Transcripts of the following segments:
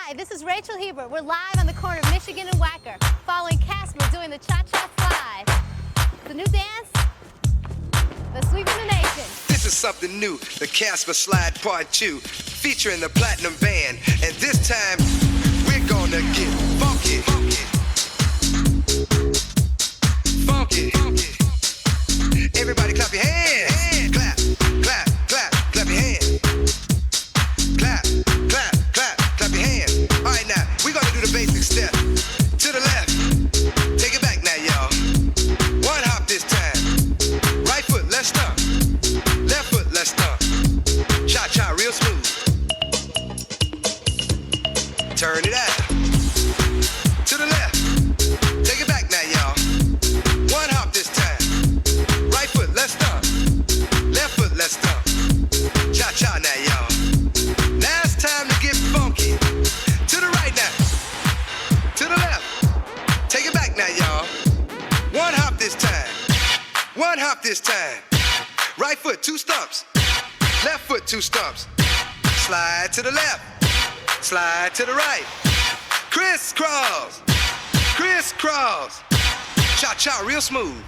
Hi, this is Rachel Hebert. We're live on the corner of Michigan and Wacker, following Casper doing the Cha-Cha Slide. The new dance, the sweep of the nation. This is something new, the Casper Slide Part 2, featuring the Platinum Band. And this time, we're gonna get funky. Funky. Everybody clap your hands. Clap, clap, clap, clap your hands. Clap, clap, clap, clap your hands. All right, now, we're gonna do the basic step. To the left, take it back now, y'all. One hop this time. Right foot, let's stomp. Left foot, let's stomp. Cha-cha, real smooth. Turn it out. To the left, take it back now, y'all. One hop this time. Right foot, let's stomp. Left foot, let's stomp. Cha-cha now, y'all. Now it's time to get funky. To the right now. To the left. Take it back now, y'all. One hop this time. One hop this time. Right foot, two stumps. Left foot, two stumps. Slide to the left. Slide to the right. Crisscross. Crisscross. Cha-cha, real smooth.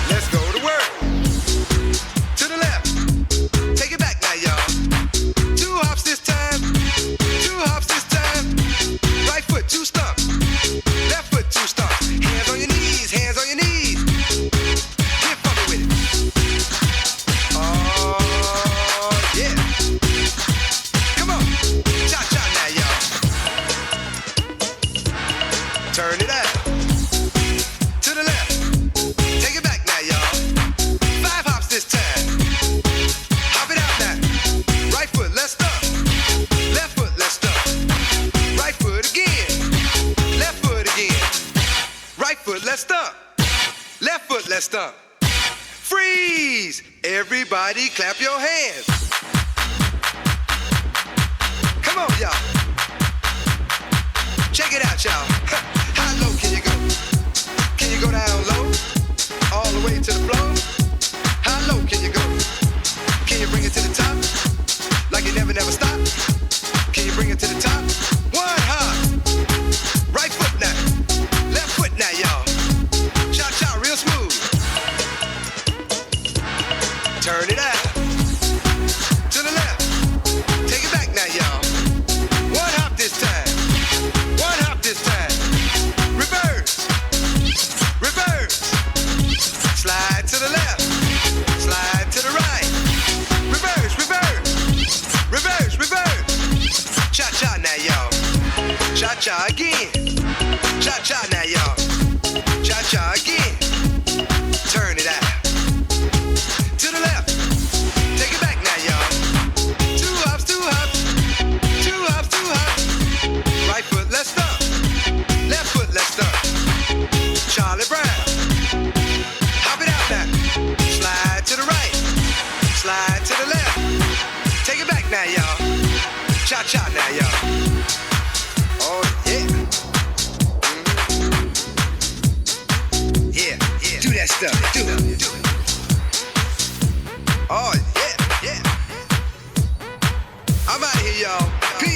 Let's go to work. To the left. Take it back now, y'all. Two hops this time. Two hops this time. Right foot, two stumps. Left foot, two stumps. Hands on your knees, hands on your knees. Get funky with it. Oh, yeah. Come on. Cha-cha now, y'all. Turn it out. To the left. Take it back now, y'all. Five hops this time. Hop it out now. Right foot, let's stomp. Left foot, let's stomp. Right foot again. Left foot again. Right foot, let's stomp. Left foot, let's stomp. Freeze! Everybody clap your hands. Come on, y'all. Check it out, y'all. How low can you go? Can you go down low? All the way to the floor? How low can you go? Can you bring it to the top? Like you never stop? Can you bring it to the top? One hop. Right foot now. Left foot now, y'all. Cha-cha, real smooth. Turn it out. To the left. Take it back now, y'all. One hop this time. One hop this time. Reverse. Reverse. Slide to the left. Slide to the right. Reverse, reverse. Reverse, reverse. Cha-cha now, y'all. Cha-cha again. Cha-cha now, y'all. Cha-cha again. Turn it out. To the left. Take it back now, y'all. Two hops, two hops. Two hops, two hops. Right foot, let's stomp. Left foot, let's stomp. Charlie Brown. Hop it out now. Slide to the right. Slide to the left. Take it back now, y'all. Cha-cha now, y'all. Oh, yeah. Yeah, yeah. Do that stuff. Do it. Oh, yeah, yeah. I'm out of here, y'all. Peace.